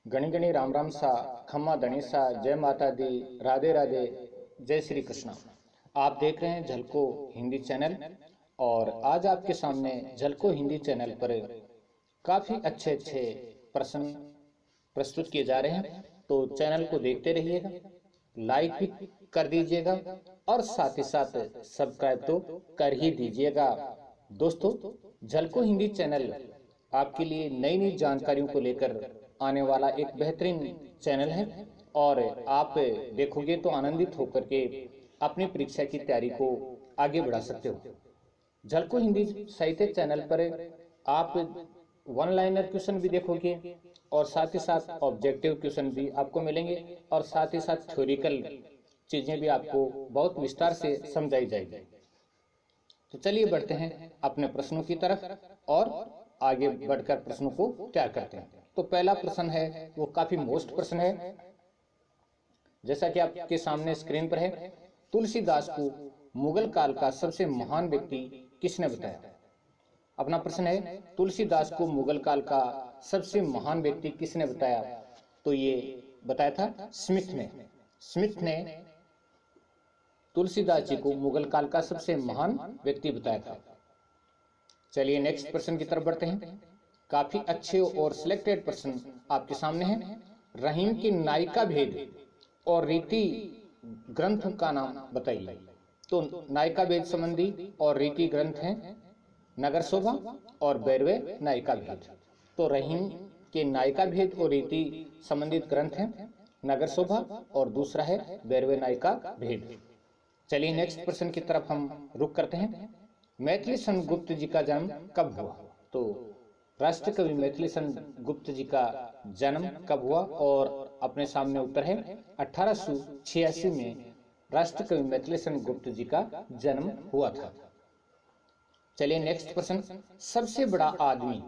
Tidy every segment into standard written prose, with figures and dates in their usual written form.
गणी गणी राम राम सा, खम्मा धनीसा, जय माता दी, राधे राधे, जय श्री कृष्णा। आप देख रहे हैं झलको हिंदी चैनल और आज आपके सामने झलको हिंदी चैनल पर काफ़ी अच्छे अच्छे प्रश्न प्रस्तुत किए जा रहे हैं। तो चैनल को देखते रहिएगा, लाइक भी कर दीजिएगा और साथ ही साथ सब्सक्राइब तो कर ही दीजिएगा। दोस्तों, झलको हिंदी चैनल आपके लिए नई नई जानकारियों को लेकर आने वाला एक बेहतरीन चैनल है और आप देखोगे तो आनंदित होकर के अपनी परीक्षा की तैयारी को आगे बढ़ा सकते हो। झलको हिंदी साहित्य चैनल पर आप वन लाइनर क्वेश्चन भी देखोगे और साथ ही साथ ऑब्जेक्टिव क्वेश्चन भी आपको मिलेंगे और साथ ही साथ थ्योरिकल चीज़ें भी आपको बहुत विस्तार से समझाई जाएगी। तो चलिए बढ़ते हैं अपने प्रश्नों की तरफ और आगे बढ़कर प्रश्नों को तैयार करते हैं। तो पहला प्रश्न है वो काफी मोस्ट प्रश्न है, जैसा कि आपके सामने स्क्रीन पर है। तुलसीदास को मुगल काल का सबसे महान व्यक्ति किसने बताया? अपना प्रश्न है, तुलसीदास को मुगल काल का सबसे महान व्यक्ति किसने बताया? तो ये बताया था स्मिथ ने। स्मिथ ने तुलसीदास जी को मुगल काल का सबसे महान व्यक्ति बताया था। चलिए नेक्स्ट प्रश्न की तरफ बढ़ते हैं। काफी अच्छे और सिलेक्टेड प्रश्न आपके सामने हैं। रहीम के नायिका भेद और रीति ग्रंथ का नाम बताइए। तो नायिका भेद संबंधी और रीति ग्रंथ हैं नगर शोभा और बैरवे नायिका भेद। तो रहीम के नायिका भेद और रीति संबंधित ग्रंथ हैं नगर शोभा और दूसरा है बैरवे नायिका भेद। चलिए नेक्स्ट प्रश्न की तरफ हम रुख करते हैं। मैथिली सन गुप्त जी का जन्म कब हुआ? तो राष्ट्र कवि मैथिली सन गुप्त जी का जन्म कब हुआ? और अपने सामने उत्तर है 1886 में राष्ट्र कवि मैथिली सन गुप्त जी का जन्म हुआ था। चलिए नेक्स्ट प्रश्न, सबसे बड़ा आदमी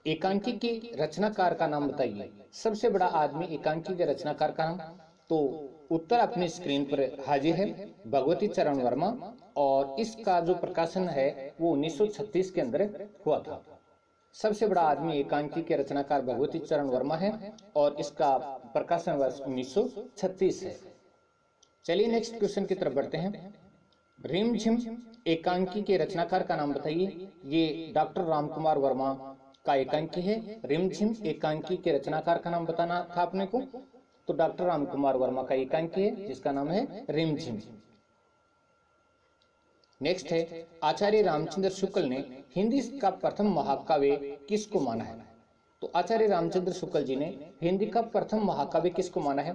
एकांकी के रचनाकार का नाम बताइए। सबसे बड़ा आदमी एकांकी के रचनाकार का नाम, तो उत्तर अपनी स्क्रीन पर हाजिर है, भगवती चरण वर्मा। और इसका जो प्रकाशन है वो 1936 के अंदर हुआ था। सबसे बड़ा आदमी एकांकी के रचनाकार भगवती चरण वर्मा है और इसका प्रकाशन वर्ष 1936 है। चलिए नेक्स्ट क्वेश्चन की तरफ बढ़ते हैं। रिमझिम एकांकी के रचनाकार का नाम बताइए। ये डॉक्टर रामकुमार वर्मा का एकांकी है। रिमझिम एकांकी के रचनाकार का नाम बताना था अपने को, तो डॉक्टर रामकुमार वर्मा का एकांकी है जिसका नाम है रिमझिम। नेक्स्ट है, आचार्य रामचंद्र शुक्ल ने हिंदी का प्रथम महाकाव्य किसको माना है? तो आचार्य रामचंद्र शुक्ल जी ने हिंदी का प्रथम महाकाव्य किसको माना है?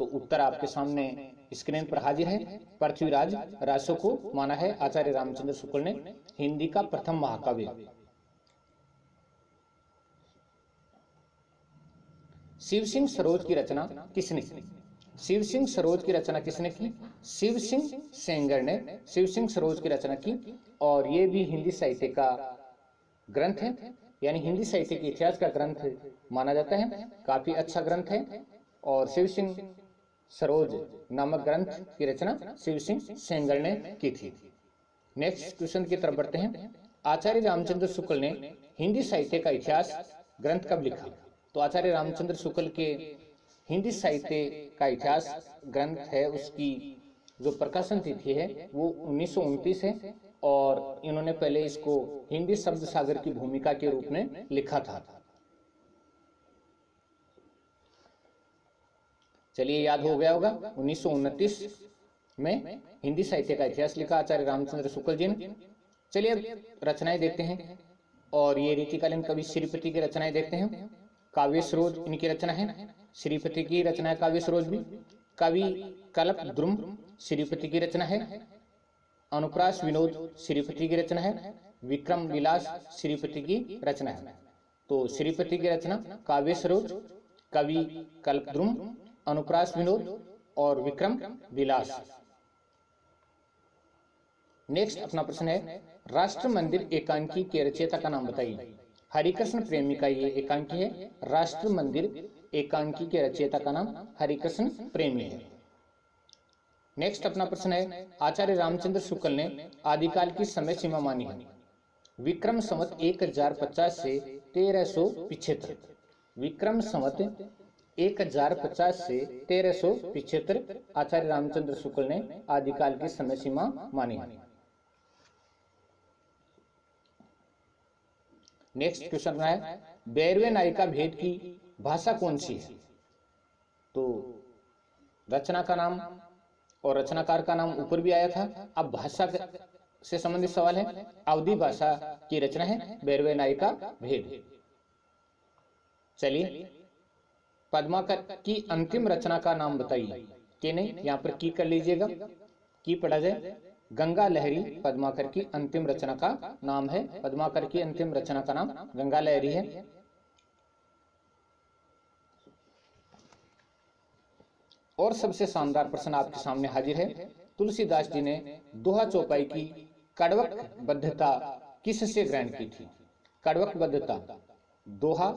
तो उत्तर आपके सामने स्क्रीन पर हाजिर है, पृथ्वीराज रासो को माना है आचार्य रामचंद्र शुक्ल ने हिंदी का प्रथम महाकाव्य। शिव सिंह सरोज की रचना किसने की? शिव सिंह सरोज की रचना किसने की? शिव सिंह सेंगर ने शिव सिंह सरोज की रचना की और ये भी हिंदी साहित्य का ग्रंथ है, यानी हिंदी साहित्य के इतिहास का ग्रंथ माना जाता है। काफी अच्छा ग्रंथ है और शिव सिंह सरोज नामक ग्रंथ की रचना शिव सिंह सेंगर ने की थी। नेक्स्ट क्वेश्चन की तरफ बढ़ते हैं। आचार्य रामचंद्र शुक्ल ने हिंदी साहित्य का इतिहास ग्रंथ कब लिखा? तो आचार्य रामचंद्र शुक्ल के हिंदी साहित्य का इतिहास ग्रंथ है, उसकी जो प्रकाशन तिथि है वो 1929 है और इन्होंने पहले इसको हिंदी शब्द सागर की भूमिका के रूप में लिखा था। चलिए याद हो गया होगा, 1929 में हिंदी साहित्य का इतिहास लिखा आचार्य रामचंद्र शुक्ल जी ने। चलिए अब रचनाएं देखते हैं और ये रीतिकालीन कवि श्रीपति की रचनाएं देखते हैं। काव्य सरोज इनकी रचना है, श्रीपति की रचना है काव्य सरोज भी। कवि कल्प द्रुम श्रीपति की रचना है। अनुप्रास विनोद श्रीपति की रचना है। विक्रम विलास श्रीपति की रचना है। तो श्रीपति की रचना काव्य सरोज, कवि कल्प द्रुम, अनुप्रास विनोद और विक्रम विलास। नेक्स्ट अपना प्रश्न है, राष्ट्र मंदिर एकांकी के रचयिता का नाम बताइए। हरिकृष्ण प्रेमी का ये एकांकी है। राष्ट्र मंदिर एकांकी के रचयिता का नाम हरिकृष्ण प्रेमी है। नेक्स्ट अपना प्रश्न है, आचार्य रामचंद्र शुक्ल ने आदिकाल की समय सीमा मानी है। विक्रम संवत 1050 से 1375। विक्रम संवत 1050 से 1375 आचार्य रामचंद्र शुक्ल ने आदिकाल की समय सीमा मानी है। नेक्स्ट क्वेश्चन है 12वें नायिका भेद की भाषा कौन सी है? तो रचना का नाम और रचनाकार का नाम ऊपर भी आया था। अब भाषा से संबंधित सवाल है। अवधी भाषा की रचना है 12वें नायिका भेद। चलिए, पद्माकर की अंतिम रचना का नाम बताइए। कि नहीं, यहाँ पर की कर लीजिएगा, की पढ़ा जाए। गंगा लहरी पद्माकर की अंतिम रचना का नाम है। पद्माकर की अंतिम रचना का नाम गंगा लहरी है। और सबसे शानदार प्रश्न आपके सामने हाजिर है। तुलसीदास जी ने दोहा चौपाई की कड़वकबद्धता किससे ग्रहण की थी? कड़वकबद्धता, दोहा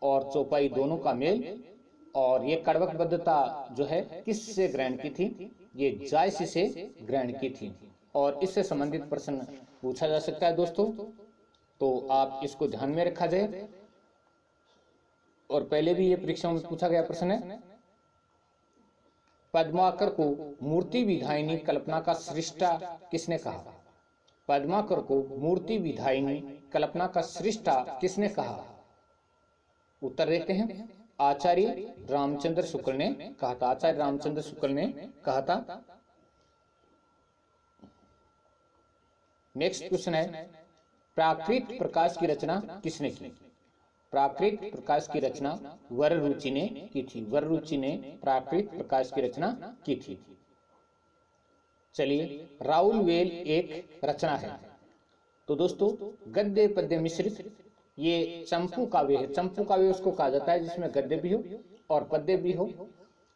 और चौपाई दोनों का मेल, और ये कड़वकबद्धता जो है किससे ग्रहण की थी? ये जायसी से ग्रहण की थी। और इससे संबंधित प्रश्न पूछा जा सकता है दोस्तों, तो आप इसको ध्यान में रखा जाए। और पहले भी ये परीक्षा में पूछा गया प्रश्न है। पद्माकर को मूर्ति विधायिनी कल्पना का सृष्टा किसने कहा? पद्माकर को मूर्ति विधायिनी कल्पना का सृष्टा किसने कहा? उत्तर देते हैं, आचार्य रामचंद्र शुक्ल ने कहा था। आचार्य रामचंद्र शुक्ल ने कहा था। नेक्स्ट क्वेश्चन है प्राकृत प्रकाश की रचना किसने की? प्राकृत प्रकाश की रचना वररुचि ने की थी। वररुचि ने प्राकृत प्रकाश की रचना की थी। चलिए, राउल वेल एक रचना है। तो दोस्तों, गद्य पद्य मिश्रित ये चंपू काव्य है। चंपू काव्य उसको कहा जाता है जिसमें गद्य भी हो और पद्य भी हो,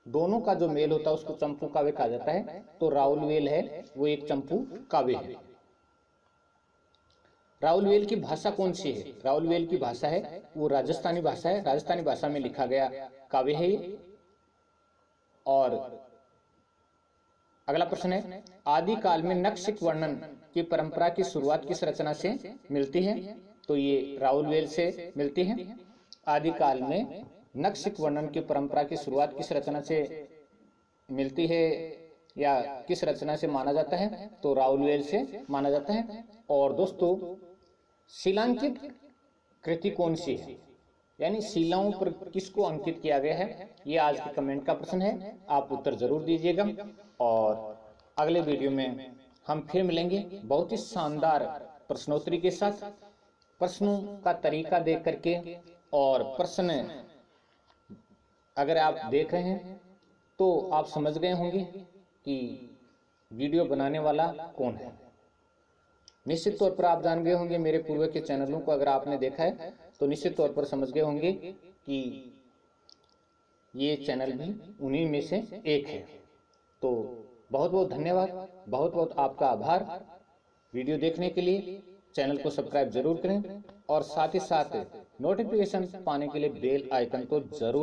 दोनों का जो मेल होता है उसको चंपू काव्य कहा जाता है। तो राउल वेल है वो एक चंपू काव्य है। राउल वेल की भाषा कौन सी है? राउल वेल की भाषा है वो राजस्थानी भाषा है। राजस्थानी भाषा में लिखा गया काव्य है ये। और अगला प्रश्न है आदिकाल में नक्शिक वर्णन की परंपरा की शुरुआत किस रचना से मिलती है? तो ये राउल वेल से मिलती है। आदिकाल में नक्शिक वर्णन की परंपरा की शुरुआत किस रचना से मिलती है या किस रचना से माना जाता है? तो राउल वेल से माना जाता है। और दोस्तों, शिलांकित कृति कौन सी है? यानी शिलाओं पर किसको अंकित किया गया है? ये आज के कमेंट का प्रश्न है। आप उत्तर जरूर दीजिएगा। और अगले वीडियो में हम फिर मिलेंगे बहुत ही शानदार प्रश्नोत्तरी के साथ। प्रश्नों का तरीका देख करके और प्रश्न अगर आप देख रहे हैं तो आप समझ गए होंगे कि वीडियो बनाने वाला कौन है। निश्चित तौर पर आप जान गए होंगे मेरे पूर्व के चैनलों को अगर आपने देखा है तो निश्चित तौर पर समझ गए होंगे कि ये चैनल भी उन्हीं में से एक है। तो बहुत बहुत धन्यवाद, बहुत बहुत आपका आभार वीडियो देखने के लिए। चैनल को सब्सक्राइब जरूर करें और साथ ही साथ नोटिफिकेशन पाने के लिए बेल आइकन को जरूर